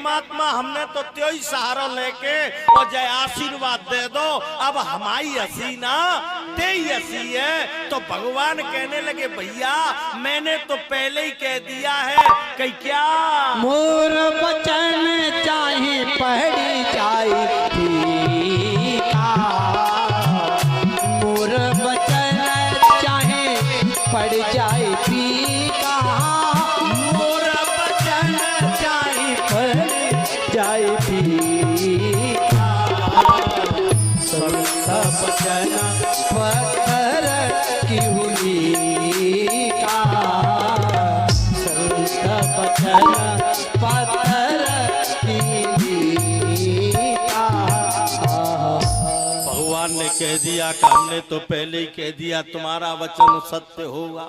परमात्मा हमने तो त्यो ही सहारा लेके और जय आशीर्वाद दे दो, अब हमारी हसी ना ते ही हसी है। तो भगवान कहने लगे भैया मैंने तो पहले ही कह दिया है कि क्या मोर बचन चाहे पढ़ी जाए फीका, मोर बचन चाहे पढ़ जाए फीका, मोर बचन चाहे पढ़ जाए फीका, सब बचन पत्थर की हुई का, सब बचन पत्थर की का। भगवान ने कह दिया कि हमने तो पहले ही कह दिया तुम्हारा वचन सत्य होगा।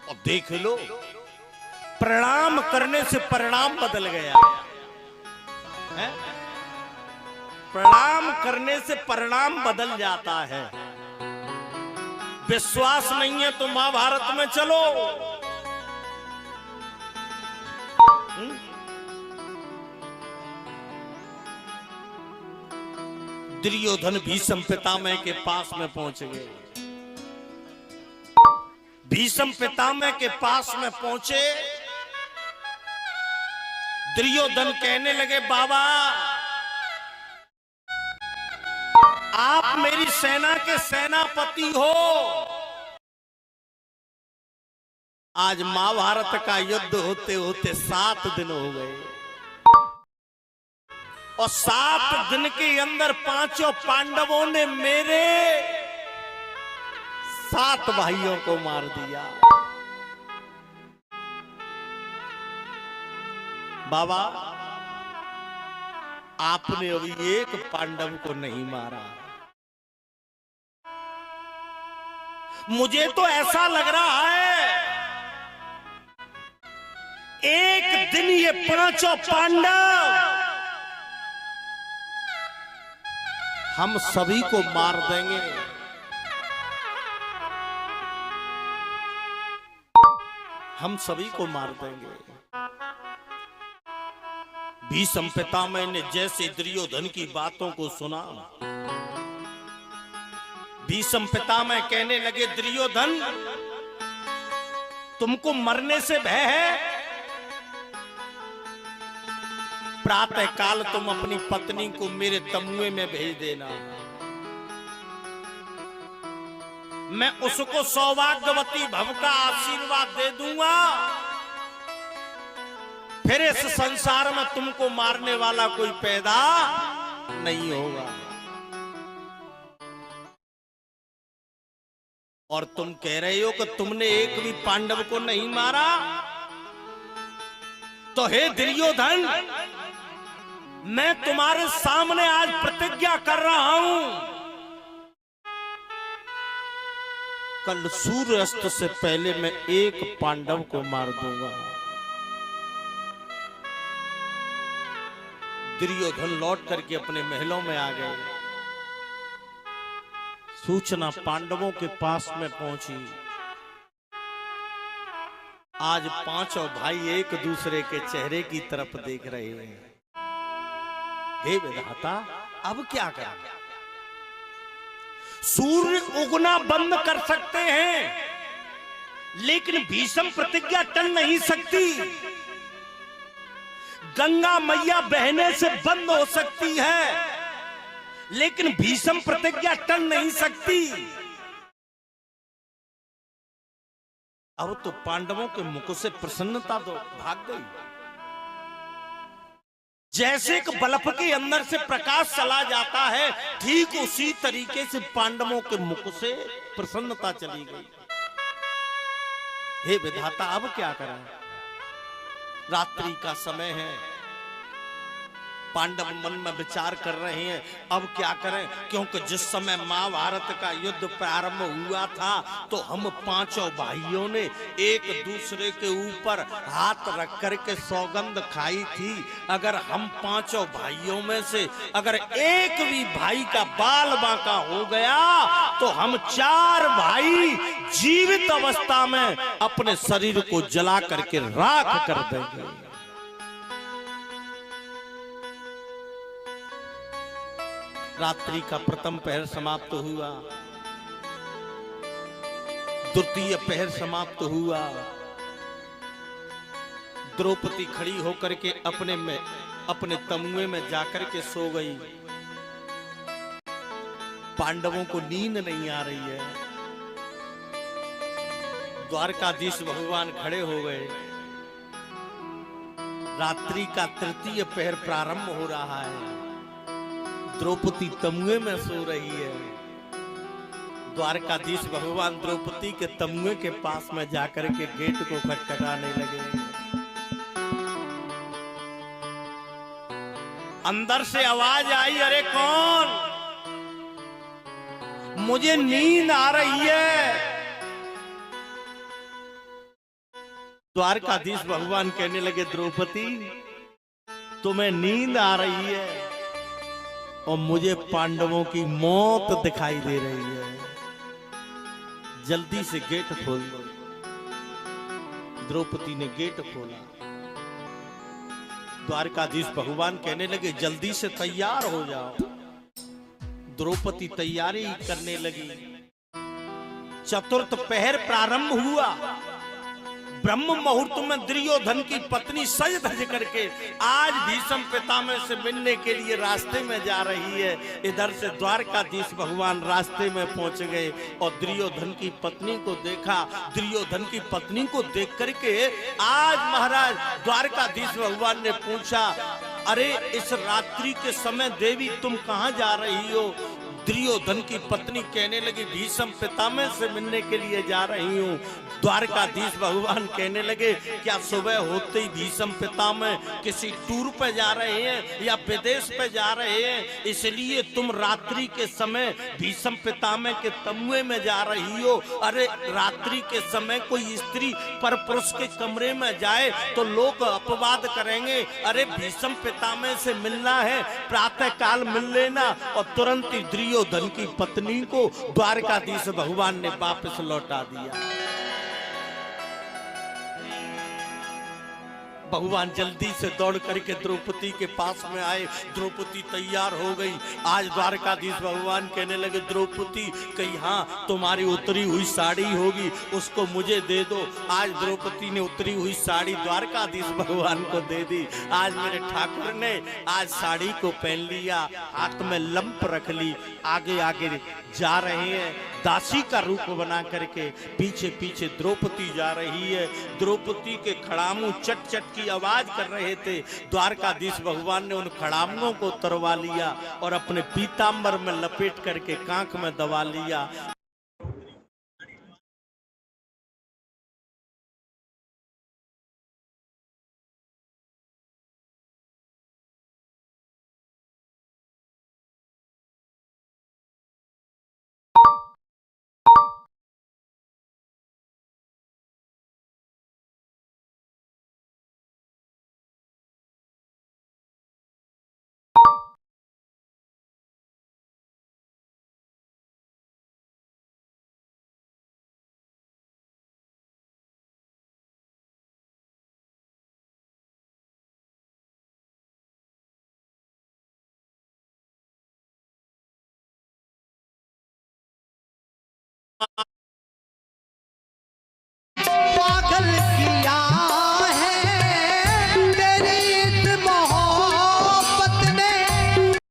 और देख लो प्रणाम करने से परिणाम बदल गया है? प्रणाम करने से परिणाम बदल जाता है। विश्वास नहीं है तो महाभारत में चलो। दुर्योधन भीष्म पितामह के पास में पहुंच गए। भीष्म पितामह के पास में पहुंचे, दुर्योधन कहने लगे बाबा आप मेरी सेना के सेनापति हो। आज महाभारत का युद्ध होते होते 7 दिन हो गए और 7 दिन के अंदर 5 पांडवों ने मेरे 7 भाइयों को मार दिया। बाबा आपने अभी एक पांडव को नहीं मारा। मुझे तो ऐसा लग रहा है एक दिन ये 5 पांडव हम सभी को मार देंगे। हम सभी को मार देंगे। भीष्म पितामह ने जैसे दुर्योधन की बातों को सुना, भीष्म पितामह कहने लगे दुर्योधन तुमको मरने से भय है? प्रातः काल तुम अपनी पत्नी को मेरे तमुए में भेज देना, मैं उसको सौभाग्यवती भव का आशीर्वाद दे दूंगा, फिर इस संसार में तुमको मारने वाला कोई पैदा नहीं होगा। और तुम कह रहे हो कि तुमने एक भी पांडव को नहीं मारा। तो हे दुर्योधन मैं तुम्हारे सामने आज प्रतिज्ञा कर रहा हूं, कल सूर्यास्त से पहले मैं एक पांडव को मार दूंगा। दुर्योधन लौट करके अपने महलों में आ गए। सूचना पांडवों के पास में पहुंची। आज 5 भाई एक दूसरे के चेहरे की तरफ देख रहे हैं। हे विधाता अब क्या करें? सूर्य उगना बंद कर सकते हैं लेकिन भीष्म प्रतिज्ञा टल नहीं सकती। गंगा मैया बहने से बंद हो सकती है लेकिन भीष्म प्रतिज्ञा टल नहीं सकती। अब तो पांडवों के मुख से प्रसन्नता तो भाग गई। जैसे एक बल्ब के अंदर से प्रकाश चला जाता है ठीक उसी तरीके से पांडवों के मुख से प्रसन्नता चली गई। हे विधाता अब क्या करें? रात्रि का समय है। पांडव मन में विचार कर रहे हैं अब क्या करें, क्योंकि जिस समय महाभारत का युद्ध प्रारंभ हुआ था तो हम 5 भाइयों ने एक दूसरे के ऊपर हाथ रख करके सौगंध खाई थी। अगर हम 5 भाइयों में से अगर एक भी भाई का बाल बांका हो गया तो हम 4 भाई जीवित अवस्था में अपने शरीर को जला करके राख कर देंगे। रात्रि का प्रथम पहर समाप्त हुआ, द्वितीय पहर समाप्त हुआ। द्रौपदी खड़ी होकर के अपने तमुए में जाकर के सो गई। पांडवों को नींद नहीं आ रही है। द्वारकाधीश भगवान खड़े हो गए। रात्रि का तृतीय पहर प्रारंभ हो रहा है। द्रौपदी तमुए में सो रही है। द्वारकाधीश भगवान द्रौपदी के तमुए के पास में जाकर के गेट को खटखटाने लगे। अंदर से आवाज आई, अरे कौन? मुझे नींद आ रही है। द्वारकाधीश भगवान कहने लगे, द्रौपदी तुम्हें नींद आ रही है और मुझे पांडवों की मौत दिखाई दे रही है। जल्दी से गेट खोल दो। द्रौपदी ने गेट खोला। द्वारकाधीश भगवान कहने लगे, जल्दी से तैयार हो जाओ। द्रौपदी तैयारी करने लगी। चतुर्थ पहर प्रारंभ हुआ। ब्रह्म मुहूर्त में दुर्योधन की पत्नी सज धज करके आज भीष्म पितामह से मिलने के लिए रास्ते में जा रही है। इधर से द्वारकाधीश भगवान रास्ते में पहुंच गए और दुर्योधन की पत्नी को देखा। दुर्योधन की पत्नी को देख करके आज महाराज द्वारकाधीश भगवान ने पूछा, अरे इस रात्रि के समय देवी तुम कहां जा रही हो? दुर्योधन की पत्नी कहने लगी, भीष्म पितामह से मिलने के लिए जा रही हूँ। द्वारकाधीश भगवान कहने लगे, क्या सुबह होते ही भीष्म पितामह किसी टूर पे जा रहे हैं या विदेश पे जा रहे हैं, इसलिए तुम रात्रि के समय भीष्म पितामह के तमुए में जा रही हो? अरे रात्रि के समय कोई स्त्री पर पुरुष के कमरे में जाए तो लोग अपवाद करेंगे। अरे भीष्म पितामह से मिलना है, प्रातः काल मिल लेना। और तुरंत ही दुर्योधन की पत्नी को द्वारकाधीश भगवान ने वापस लौटा दिया। भगवान जल्दी से दौड़ करके द्रौपदी के पास में आए। द्रौपदी तैयार हो गई। आज द्वारकाधीश भगवान कहने लगे, द्रौपदी कहीं हाँ तुम्हारी उतरी हुई साड़ी होगी, उसको मुझे दे दो। आज द्रौपदी ने उतरी हुई साड़ी द्वारकाधीश भगवान को दे दी। आज मेरे ठाकुर ने आज साड़ी को पहन लिया, हाथ में लंप रख ली, आगे आगे जा रहे हैं। दासी का रूप बना करके पीछे पीछे द्रौपदी जा रही है। द्रौपदी के खड़ामू चट चट की आवाज कर रहे थे। द्वारकाधीश भगवान ने उन खड़ामों को उतरवा लिया और अपने पीतांबर में लपेट करके कांख में दबा लिया।